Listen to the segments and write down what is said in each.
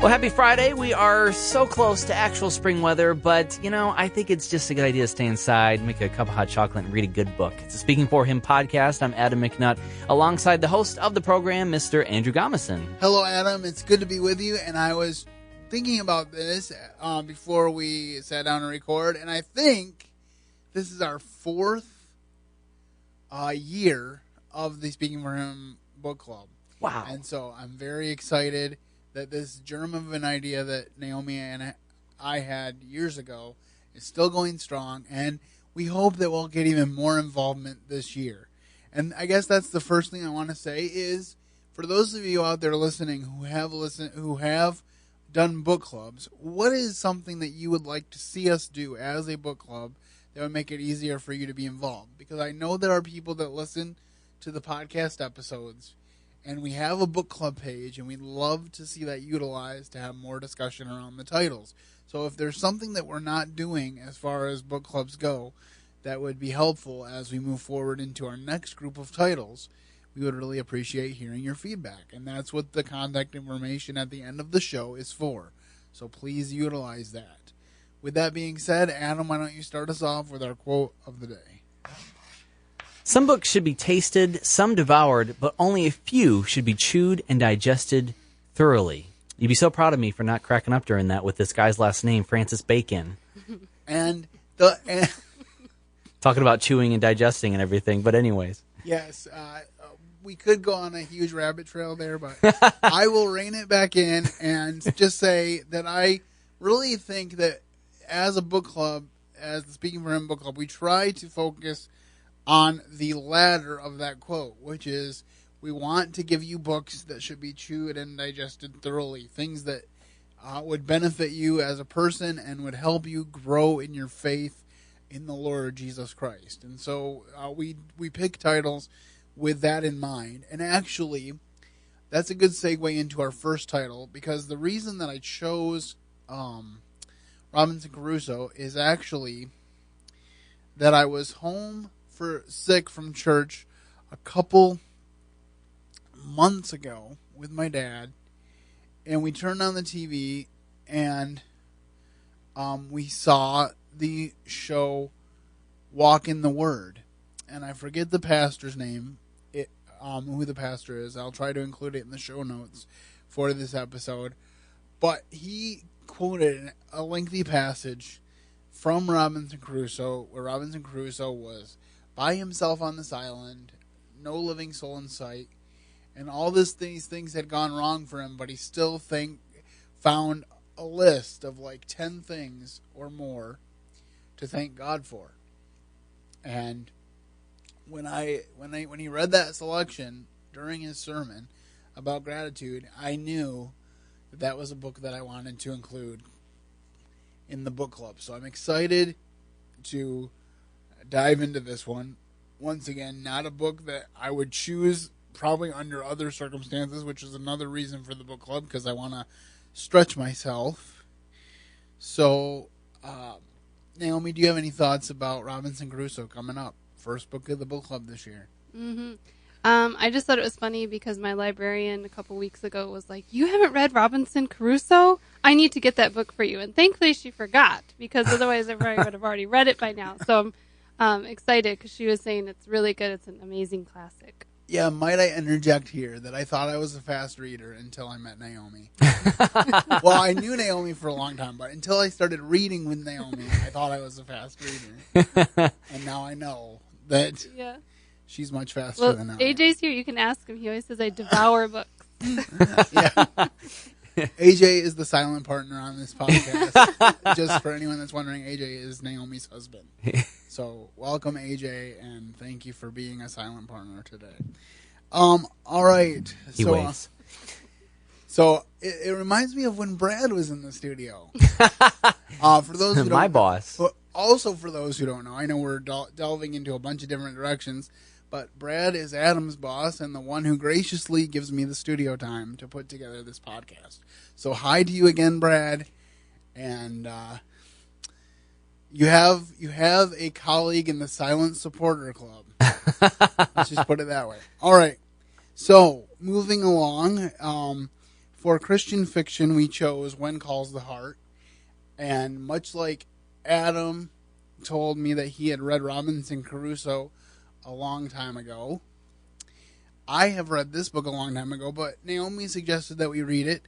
Well, happy Friday. We are so close to actual spring weather, but, I think it's just a good idea to stay inside, make a cup of hot chocolate, and read a good book. It's a Speaking For Him podcast. I'm Adam McNutt, alongside the host of the program, Mr. Andrew Gomison. Hello, Adam. It's good to be with you, and I was thinking about this before we sat down to record, and I think this is our fourth year of the Speaking For Him book club. Wow. And so I'm very excited that this germ of an idea that Naomi and I had years ago is still going strong, and we hope that we'll get even more involvement this year. And I guess that's the first thing I want to say is, for those of you out there listening who have done book clubs, what is something that you would like to see us do as a book club that would make it easier for you to be involved? Because I know there are people that listen to the podcast episodes, and we have a book club page, and we'd love to see that utilized to have more discussion around the titles. So if there's something that we're not doing as far as book clubs go that would be helpful as we move forward into our next group of titles, we would really appreciate hearing your feedback. And that's what the contact information at the end of the show is for. So please utilize that. With that being said, Adam, why don't you start us off with our quote of the day? Some books should be tasted, some devoured, but only a few should be chewed and digested thoroughly. You'd be so proud of me for not cracking up during that with this guy's last name, Francis Bacon. And talking about chewing and digesting and everything, but anyways. Yes, we could go on a huge rabbit trail there, but I will rein it back in and just say that I really think that as a book club, as the Speaking For Him book club, we try to focus on the latter of that quote, which is we want to give you books that should be chewed and digested thoroughly, things that would benefit you as a person and would help you grow in your faith in the Lord Jesus Christ. And so we pick titles with that in mind. And actually, that's a good segue into our first title, because the reason that I chose Robinson Crusoe is actually that I was home sick from church a couple months ago with my dad, and we turned on the TV and we saw the show Walk in the Word, and I forget the pastor's name, who the pastor is. I'll try to include it in the show notes for this episode, but he quoted a lengthy passage from Robinson Crusoe, where Robinson Crusoe was by himself on this island, no living soul in sight, and all these things had gone wrong for him, but he still found a list of like 10 things or more to thank God for. And when he read that selection during his sermon about gratitude, I knew that was a book that I wanted to include in the book club. So I'm excited to dive into this one. Once again, not a book that I would choose probably under other circumstances, which is another reason for the book club, because I want to stretch myself. So, Naomi, do you have any thoughts about Robinson Crusoe coming up? First book of the book club this year. Mm-hmm. I just thought it was funny because my librarian a couple weeks ago was like, "You haven't read Robinson Crusoe? I need to get that book for you." And thankfully she forgot, because otherwise everybody would have already read it by now. So I'm excited because she was saying it's really good. It's an amazing classic. Yeah, might I interject here that I thought I was a fast reader until I met Naomi. Well, I knew Naomi for a long time, but until I started reading with Naomi, I thought I was a fast reader. And now I know that she's much faster than I am. AJ's here. You can ask him. He always says I devour books. Yeah. AJ is the silent partner on this podcast. Just for anyone that's wondering, AJ is Naomi's husband. So welcome, AJ, and thank you for being a silent partner today. All right. He waits. So it reminds me of when Brad was in the studio. For those who don't my boss. But also for those who don't know, I know we're delving into a bunch of different directions, but Brad is Adam's boss and the one who graciously gives me the studio time to put together this podcast. So hi to you again, Brad. And you have a colleague in the Silent Supporter Club. Let's just put it that way. All right. So moving along, for Christian fiction, we chose When Calls the Heart. And much like Adam told me that he had read Robinson Crusoe a long time ago, I have read this book a long time ago, but Naomi suggested that we read it,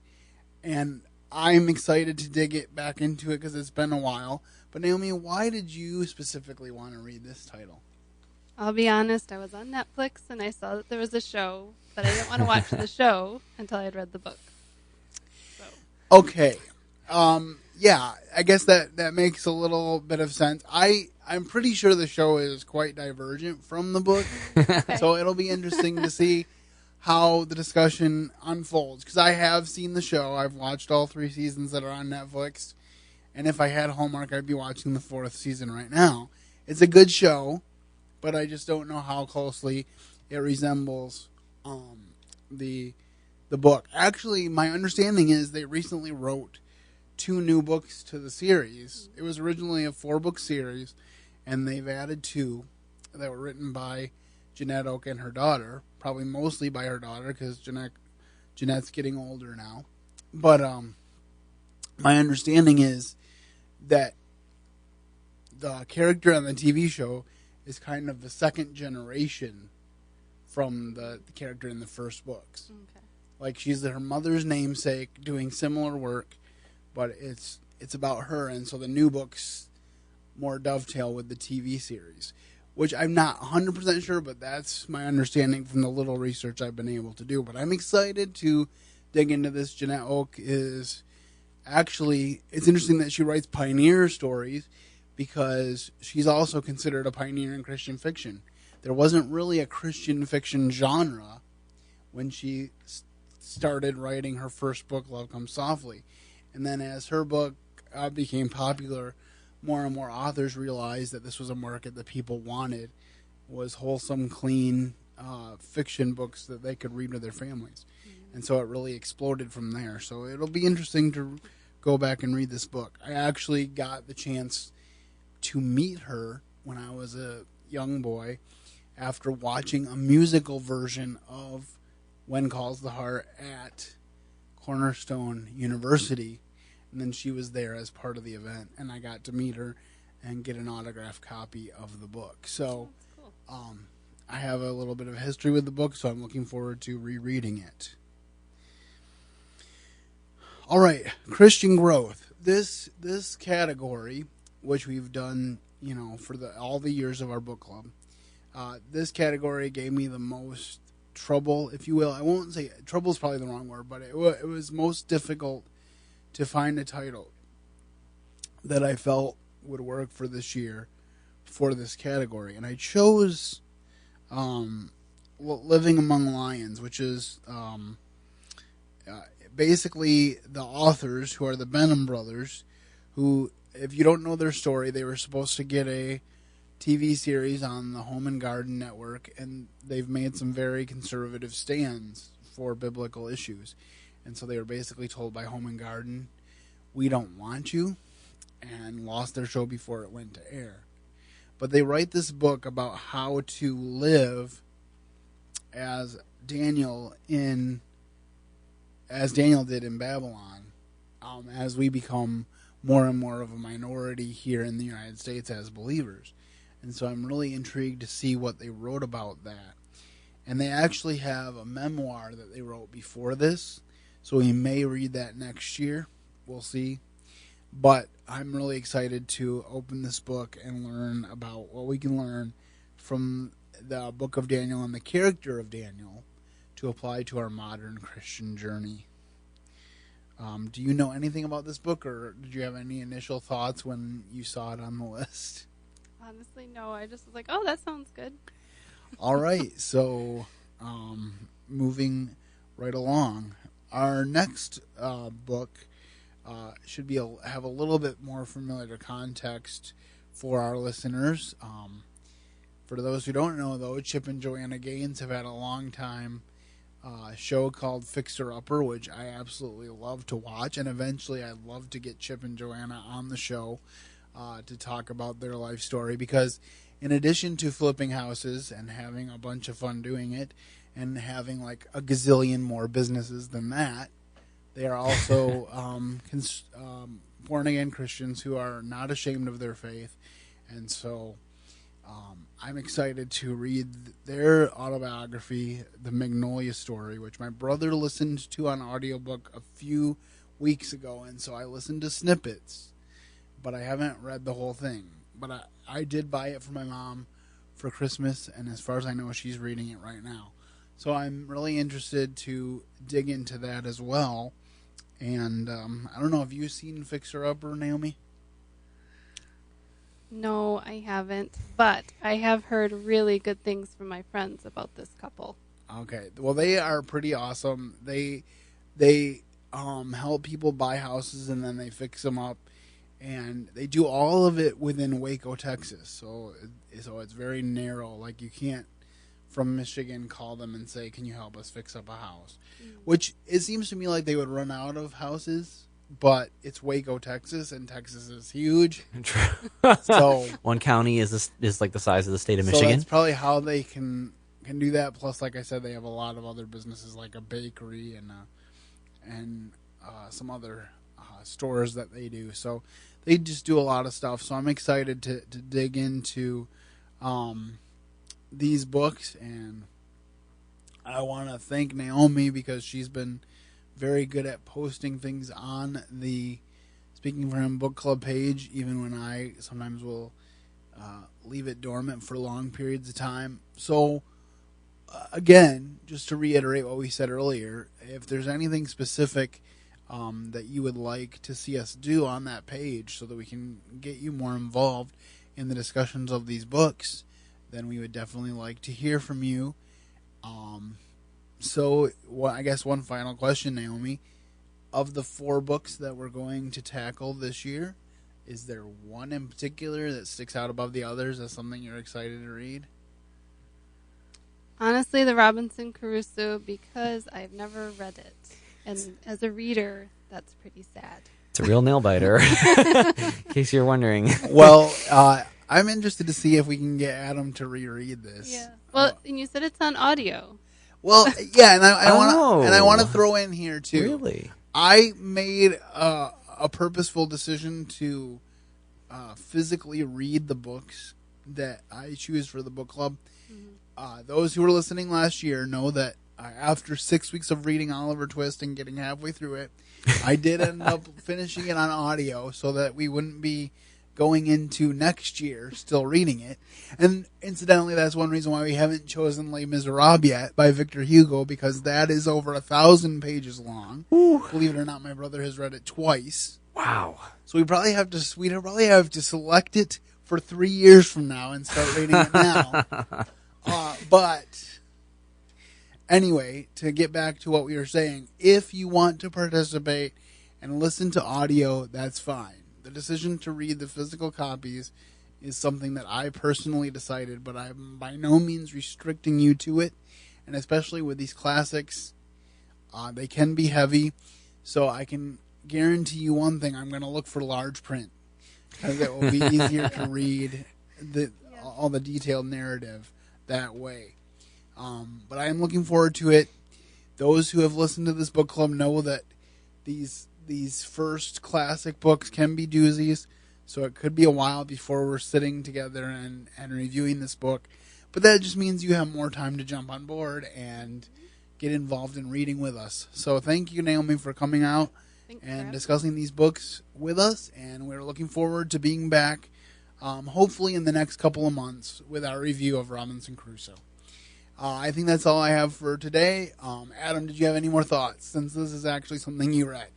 and I'm excited to dig it back into it because it's been a while. But Naomi, why did you specifically want to read this title? I'll be honest, I was on Netflix and I saw that there was a show, but I didn't want to watch the show until I had read the book. So. Okay. Yeah, I guess that makes a little bit of sense. I'm pretty sure the show is quite divergent from the book, Okay. so it'll be interesting to see how the discussion unfolds. Because I have seen the show. I've watched all 3 seasons that are on Netflix, and if I had Hallmark, I'd be watching the 4th season right now. It's a good show, but I just don't know how closely it resembles the book. Actually, my understanding is they recently wrote 2 new books to the series. It was originally a 4-book series, and they've added 2 that were written by Jeanette Oke and her daughter, probably mostly by her daughter because Jeanette's getting older now. But my understanding is that the character on the TV show is kind of the second generation from the character in the first books. Okay. Like she's her mother's namesake doing similar work, but it's about her, and so the new books more dovetail with the TV series, which I'm not 100% sure, but that's my understanding from the little research I've been able to do. But I'm excited to dig into this. Jeanette Oke is actually, it's interesting that she writes pioneer stories because she's also considered a pioneer in Christian fiction. There wasn't really a Christian fiction genre when she started writing her first book, Love Comes Softly. And then as her book became popular, more and more authors realized that this was a market that people wanted, was wholesome, clean fiction books that they could read with their families. Mm-hmm. And so it really exploded from there. So it'll be interesting to go back and read this book. I actually got the chance to meet her when I was a young boy after watching a musical version of When Calls the Heart at Cornerstone University. And then she was there as part of the event, and I got to meet her and get an autographed copy of the book. So cool. I have a little bit of history with the book, so I'm looking forward to rereading it. All right, Christian growth. This category, which we've done, for all the years of our book club, this category gave me the most trouble, if you will. I won't say trouble is probably the wrong word, but it was most difficult to find a title that I felt would work for this year for this category. And I chose Living Among Lions, which is basically the authors, who are the Benham brothers, who, if you don't know their story, they were supposed to get a TV series on the Home and Garden Network, and they've made some very conservative stands for biblical issues. And so they were basically told by Home and Garden, we don't want you, and lost their show before it went to air. But they write this book about how to live as Daniel did in Babylon, as we become more and more of a minority here in the United States as believers. And so I'm really intrigued to see what they wrote about that. And they actually have a memoir that they wrote before this, so we may read that next year. We'll see. But I'm really excited to open this book and learn about what we can learn from the book of Daniel and the character of Daniel to apply to our modern Christian journey. Do you know anything about this book, or did you have any initial thoughts when you saw it on the list? Honestly, no. I just was like, oh, that sounds good. All right. So moving right along. Our next book should have a little bit more familiar context for our listeners. For those who don't know, though, Chip and Joanna Gaines have had a long time show called Fixer Upper, which I absolutely love to watch, and eventually I'd love to get Chip and Joanna on the show to talk about their life story, because in addition to flipping houses and having a bunch of fun doing it, and having like a gazillion more businesses than that, They are also born-again Christians who are not ashamed of their faith. And so I'm excited to read their autobiography, The Magnolia Story, which my brother listened to on audiobook a few weeks ago. And so I listened to snippets, but I haven't read the whole thing. But I did buy it for my mom for Christmas, and as far as I know, she's reading it right now. So I'm really interested to dig into that as well. And I don't know, have you seen Fixer Upper, Naomi? No, I haven't, but I have heard really good things from my friends about this couple. Okay, well, they are pretty awesome. They help people buy houses and then they fix them up, and they do all of it within Waco, Texas. So it's very narrow. Like, you can't from Michigan call them and say, "Can you help us fix up a house?" Which it seems to me like they would run out of houses. But it's Waco, Texas, and Texas is huge. So one county is like the size of the state of Michigan. So that's probably how they can do that. Plus, like I said, they have a lot of other businesses like a bakery and some other stores that they do. So they just do a lot of stuff. So I'm excited to dig into these books, and I want to thank Naomi because she's been very good at posting things on the Speaking for Him book club page, even when I sometimes will leave it dormant for long periods of time. So, again, just to reiterate what we said earlier, if there's anything specific that you would like to see us do on that page so that we can get you more involved in the discussions of these books, then we would definitely like to hear from you. So, I guess one final question, Naomi. Of the 4 books that we're going to tackle this year, is there one in particular that sticks out above the others as something you're excited to read? Honestly, the Robinson Crusoe, because I've never read it. And as a reader, that's pretty sad. It's a real nail-biter, in case you're wondering. Well, I'm interested to see if we can get Adam to reread this. Yeah. Well, and you said it's on audio. Well, yeah, and I want to throw in here too. Really? I made a purposeful decision to physically read the books that I choose for the book club. Mm-hmm. Those who were listening last year know that after 6 weeks of reading Oliver Twist and getting halfway through it, I did end up finishing it on audio so that we wouldn't be going into next year still reading it. And incidentally, that's one reason why we haven't chosen Les Miserables yet by Victor Hugo, because that is over 1,000 pages long. Ooh. Believe it or not, my brother has read it twice. Wow. So we'd probably have to select it for 3 years from now and start reading it now. But anyway, to get back to what we were saying, if you want to participate and listen to audio, that's fine. The decision to read the physical copies is something that I personally decided, but I'm by no means restricting you to it. And especially with these classics, they can be heavy. So I can guarantee you one thing, I'm going to look for large print, because it will be easier to read all the detailed narrative that way. But I am looking forward to it. Those who have listened to this book club know that these first classic books can be doozies, so it could be a while before we're sitting together and reviewing this book. But that just means you have more time to jump on board and get involved in reading with us. So thank you, Naomi, for coming out and discussing these books with us, and we're looking forward to being back, hopefully in the next couple of months, with our review of Robinson Crusoe. I think that's all I have for today. Adam, did you have any more thoughts, since this is actually something you read?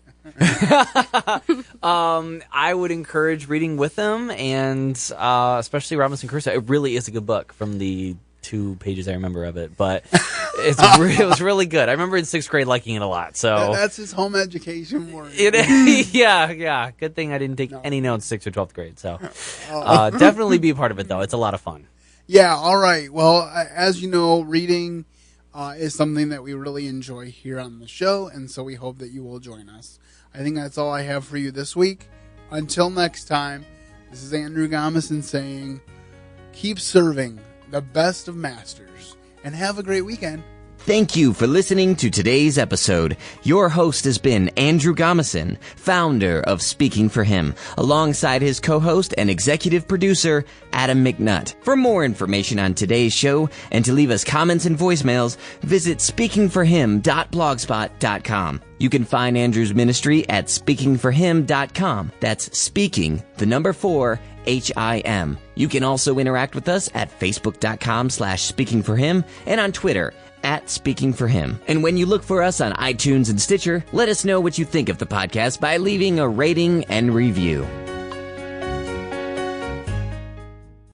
I would encourage reading with them, and especially Robinson Crusoe. It really is a good book from the 2 pages I remember of it, but it was really good. I remember in 6th grade liking it a lot. So that's his home education word. Yeah. Good thing I didn't take any notes 6th or 12th grade. So definitely be a part of it, though. It's a lot of fun. Yeah. All right. Well, as you know, reading is something that we really enjoy here on the show, and so we hope that you will join us. I think that's all I have for you this week. Until next time, this is Andrew Gomison saying, keep serving the best of masters, and have a great weekend. Thank you for listening to today's episode. Your host has been Andrew Gomison, founder of Speaking for Him, alongside his co-host and executive producer, Adam McNutt. For more information on today's show and to leave us comments and voicemails, visit speakingforhim.blogspot.com. You can find Andrew's ministry at speakingforhim.com. That's speaking, the number 4, HIM. You can also interact with us at facebook.com/speakingforhim and on Twitter @SpeakingForHim. And when you look for us on iTunes and Stitcher, let us know what you think of the podcast by leaving a rating and review.